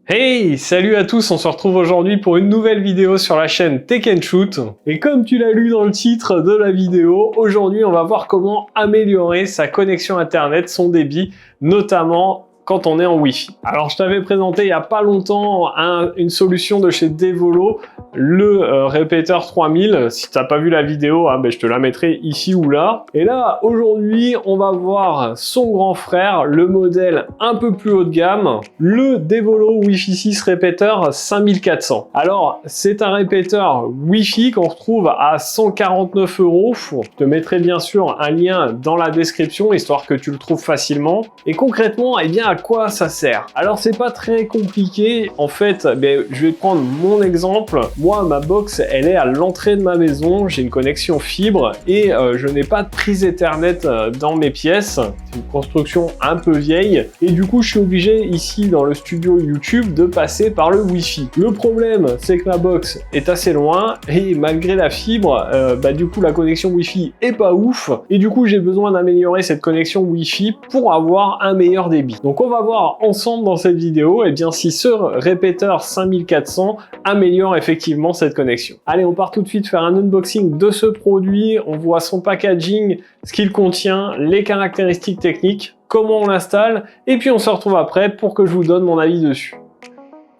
Hey, salut à tous, on se retrouve aujourd'hui pour une nouvelle vidéo sur la chaîne Tech & Shoot. Et comme tu l'as lu dans le titre de la vidéo, aujourd'hui on va voir comment améliorer sa connexion internet, son débit, notamment quand on est en Wi-Fi. Alors je t'avais présenté il y a pas longtemps une solution de chez Devolo, le répéteur 3000. Si t'as pas vu la vidéo, je te la mettrai ici ou là. Et là aujourd'hui on va voir son grand frère, le modèle un peu plus haut de gamme, le Devolo Wi-Fi 6 répéteur 5400. Alors c'est un répéteur Wi-Fi qu'on retrouve à 149 €. Je te mettrai bien sûr un lien dans la description histoire que tu le trouves facilement. Et concrètement, eh bien à quoi ça sert? Alors c'est pas très compliqué en fait, je vais prendre mon exemple. Moi ma box elle est à l'entrée de ma maison, j'ai une connexion fibre et je n'ai pas de prise Ethernet dans mes pièces. C'est une construction un peu vieille et du coup je suis obligé ici dans le studio YouTube de passer par le Wi-Fi. Le problème c'est que ma box est assez loin et malgré la fibre, du coup la connexion Wi-Fi est pas ouf et du coup j'ai besoin d'améliorer cette connexion Wi-Fi pour avoir un meilleur débit. Donc on va voir ensemble dans cette vidéo si ce répéteur 5400 améliore effectivement cette connexion. Allez, on part tout de suite faire un unboxing de ce produit, on voit son packaging, ce qu'il contient, les caractéristiques techniques, comment on l'installe et puis on se retrouve après pour que je vous donne mon avis dessus.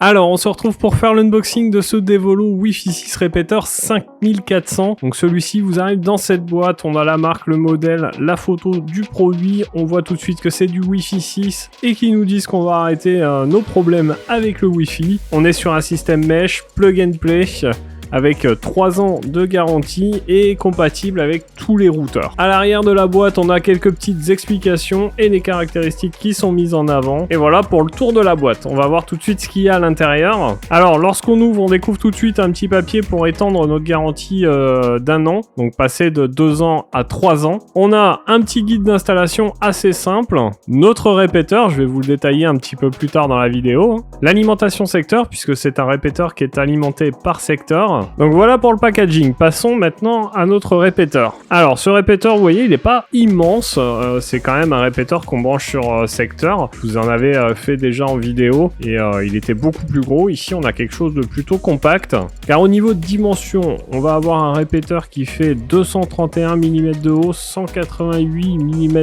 Alors, on se retrouve pour faire l'unboxing de ce Devolo Wi-Fi 6 répéteur 5400. Donc celui-ci vous arrive dans cette boîte, on a la marque, le modèle, la photo du produit. On voit tout de suite que c'est du Wi-Fi 6 et qu'ils nous disent qu'on va arrêter nos problèmes avec le Wi-Fi. On est sur un système mesh, plug and play, avec 3 ans de garantie et compatible avec tous les routeurs. À l'arrière de la boîte, on a quelques petites explications et les caractéristiques qui sont mises en avant. Et voilà pour le tour de la boîte. On va voir tout de suite ce qu'il y a à l'intérieur. Alors, lorsqu'on ouvre, on découvre tout de suite un petit papier pour étendre notre garantie d'1 an, donc passer de 2 ans à 3 ans. On a un petit guide d'installation assez simple. Notre répéteur, je vais vous le détailler un petit peu plus tard dans la vidéo. L'alimentation secteur, puisque c'est un répéteur qui est alimenté par secteur. Donc voilà pour le packaging. Passons maintenant à notre répéteur. Alors ce répéteur, vous voyez, il n'est pas immense. C'est quand même un répéteur qu'on branche sur secteur. Je vous en avais fait déjà en vidéo et il était beaucoup plus gros. Ici, on a quelque chose de plutôt compact. Car au niveau de dimension, on va avoir un répéteur qui fait 231 mm de haut, 188 mm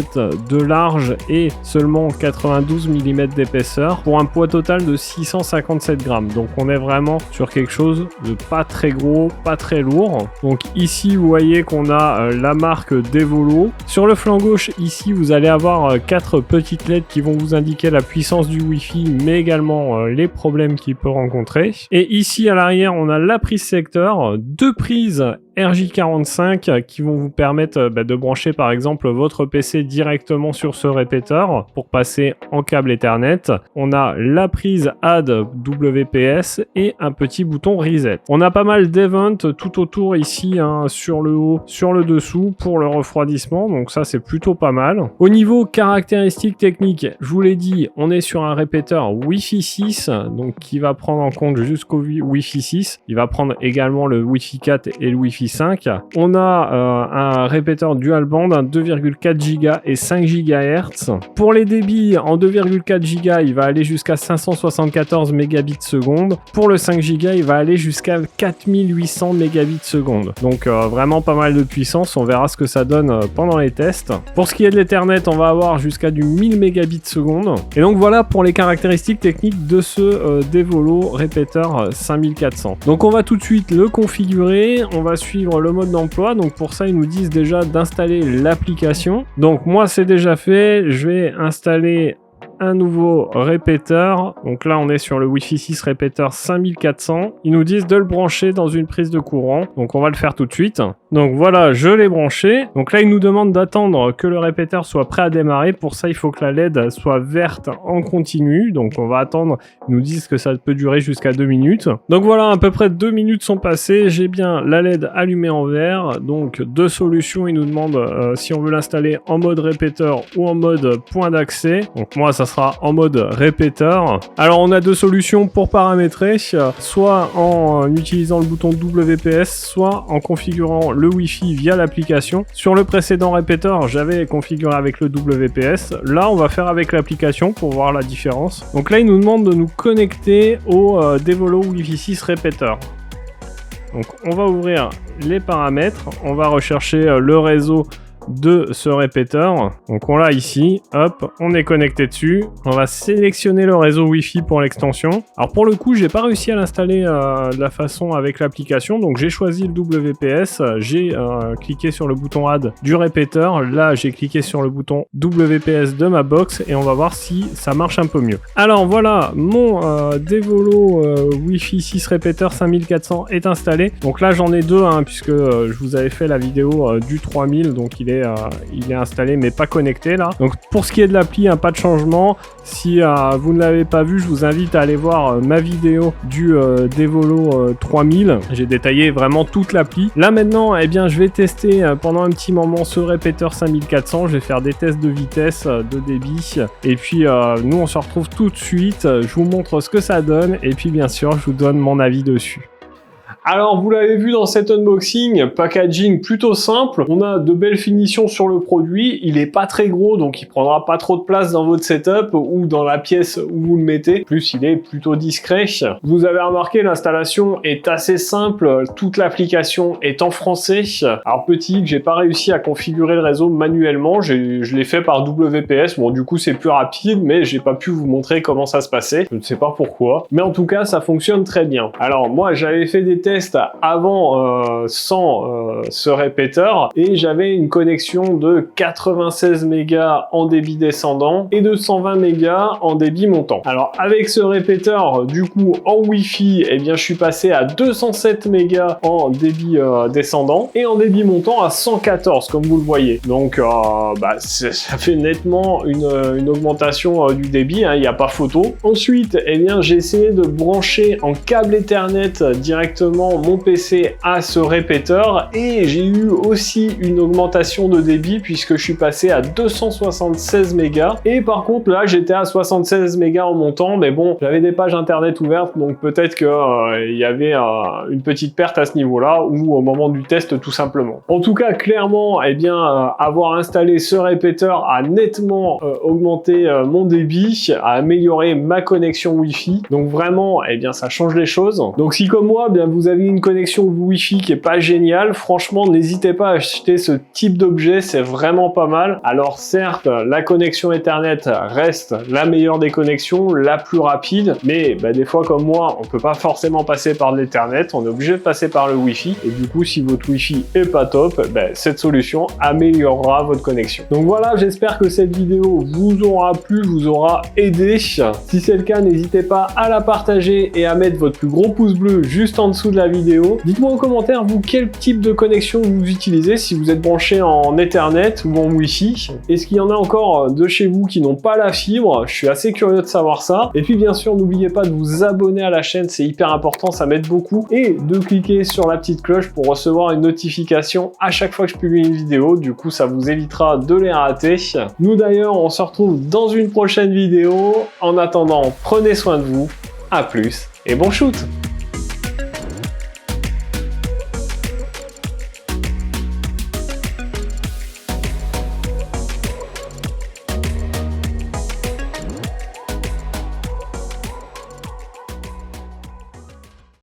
de large et seulement 92 mm d'épaisseur pour un poids total de 657 grammes. Donc on est vraiment sur quelque chose de pas très gros, pas très lourd. Donc ici vous voyez qu'on a la marque Devolo. Sur le flanc gauche ici vous allez avoir 4 petites LED qui vont vous indiquer la puissance du Wi-Fi mais également les problèmes qu'il peut rencontrer. Et ici à l'arrière on a la prise secteur, 2 prises RJ45 qui vont vous permettre de brancher par exemple votre PC directement sur ce répéteur pour passer en câble Ethernet. On a la prise Add WPS et un petit bouton Reset. On a pas mal d'events tout autour ici, sur le haut, sur le dessous pour le refroidissement, donc ça c'est plutôt pas mal. Au niveau caractéristiques techniques, je vous l'ai dit, on est sur un répéteur Wi-Fi 6, donc qui va prendre en compte jusqu'au Wi-Fi 6. Il va prendre également le Wi-Fi 4 et le Wi-Fi 5. On a un répéteur dual band, 2,4 Go et 5 GHz. Pour les débits, en 2,4 Go, il va aller jusqu'à 574 Mbps. Pour le 5 Go, il va aller jusqu'à 4800 Mbps. Donc vraiment pas mal de puissance. On verra ce que ça donne pendant les tests. Pour ce qui est de l'Ethernet, on va avoir jusqu'à du 1000 Mbps. Et donc voilà pour les caractéristiques techniques de ce Devolo répéteur 5400. Donc on va tout de suite le configurer. On va suivre le mode d'emploi. Donc pour ça ils nous disent déjà d'installer l'application. Donc moi c'est déjà fait, je vais installer un nouveau répéteur. Donc là on est sur le Wi-Fi 6 répéteur 5400. Ils nous disent de le brancher dans une prise de courant. Donc on va le faire tout de suite. Donc voilà, je l'ai branché. Donc là ils nous demandent d'attendre que le répéteur soit prêt à démarrer. Pour ça il faut que la LED soit verte en continu. Donc on va attendre. Ils nous disent que ça peut durer jusqu'à 2 minutes. Donc voilà, à peu près 2 minutes sont passées. J'ai bien la LED allumée en vert. Donc deux solutions. Ils nous demandent si on veut l'installer en mode répéteur ou en mode point d'accès. Donc moi ça sera en mode répéteur. Alors on a deux solutions pour paramétrer, soit en utilisant le bouton WPS, soit en configurant le Wi-Fi via l'application. Sur le précédent répéteur, j'avais configuré avec le WPS. Là, on va faire avec l'application pour voir la différence. Donc là, il nous demande de nous connecter au Devolo Wi-Fi 6 répéteur. Donc on va ouvrir les paramètres, on va rechercher le réseau de ce répéteur. Donc on l'a ici, hop, on est connecté dessus. On va sélectionner le réseau Wi-Fi pour l'extension. Alors pour le coup, j'ai pas réussi à l'installer de la façon avec l'application, donc j'ai choisi le WPS, j'ai cliqué sur le bouton Add du répéteur. Là, j'ai cliqué sur le bouton WPS de ma box et on va voir si ça marche un peu mieux. Alors voilà, mon Devolo Wi-Fi 6 répéteur 5400 est installé. Donc là, j'en ai deux, puisque je vous avais fait la vidéo du 3000, donc il est installé mais pas connecté là. Donc pour ce qui est de l'appli, pas de changement. Si vous ne l'avez pas vu, je vous invite à aller voir ma vidéo du Devolo 3000. J'ai détaillé vraiment toute l'appli. Là maintenant, eh bien, je vais tester pendant un petit moment ce répéteur 5400. Je vais faire des tests de vitesse, de débit. Et puis nous, on se retrouve tout de suite. Je vous montre ce que ça donne. Et puis bien sûr, je vous donne mon avis dessus. Alors, vous l'avez vu dans cet unboxing, packaging plutôt simple. On a de belles finitions sur le produit. Il est pas très gros, donc il prendra pas trop de place dans votre setup ou dans la pièce où vous le mettez. Plus, il est plutôt discret. Vous avez remarqué, l'installation est assez simple. Toute l'application est en français. Alors, petit hic, j'ai pas réussi à configurer le réseau manuellement. Je l'ai fait par WPS. Bon, du coup, c'est plus rapide, mais j'ai pas pu vous montrer comment ça se passait. Je ne sais pas pourquoi. Mais en tout cas, ça fonctionne très bien. Alors, moi, j'avais fait des tests avant sans ce répéteur et j'avais une connexion de 96 mégas en débit descendant et de 120 mégas en débit montant. Alors avec ce répéteur, du coup en Wi-Fi, eh bien je suis passé à 207 mégas en débit descendant et en débit montant à 114 comme vous le voyez. Donc ça fait nettement une augmentation du débit, il n'y a pas photo. Ensuite, eh bien j'ai essayé de brancher en câble Ethernet directement mon PC à ce répéteur et j'ai eu aussi une augmentation de débit puisque je suis passé à 276 mégas et par contre là j'étais à 76 mégas en montant, mais bon, j'avais des pages internet ouvertes, donc peut-être que il y avait une petite perte à ce niveau-là ou au moment du test tout simplement. En tout cas, clairement, eh bien avoir installé ce répéteur a nettement augmenté mon débit, a amélioré ma connexion Wi-Fi, donc vraiment, eh bien ça change les choses. Donc si comme moi, bien vous avez une connexion Wi-Fi qui est pas géniale, franchement n'hésitez pas à acheter ce type d'objet, c'est vraiment pas mal. Alors certes, la connexion Ethernet reste la meilleure des connexions, la plus rapide, mais des fois comme moi, on peut pas forcément passer par l'Ethernet, on est obligé de passer par le Wi-Fi, et du coup si votre Wi-Fi est pas top, cette solution améliorera votre connexion. Donc voilà, j'espère que cette vidéo vous aura plu, vous aura aidé. Si c'est le cas, n'hésitez pas à la partager et à mettre votre plus gros pouce bleu juste en dessous de la vidéo. Dites-moi en commentaire, vous, quel type de connexion vous utilisez, si vous êtes branché en Ethernet ou en Wi-Fi. Est-ce qu'il y en a encore de chez vous qui n'ont pas la fibre? Je suis assez curieux de savoir ça. Et puis bien sûr, n'oubliez pas de vous abonner à la chaîne, c'est hyper important, ça m'aide beaucoup. Et de cliquer sur la petite cloche pour recevoir une notification à chaque fois que je publie une vidéo. Du coup, ça vous évitera de les rater. Nous d'ailleurs, on se retrouve dans une prochaine vidéo. En attendant, prenez soin de vous. À plus et bon shoot!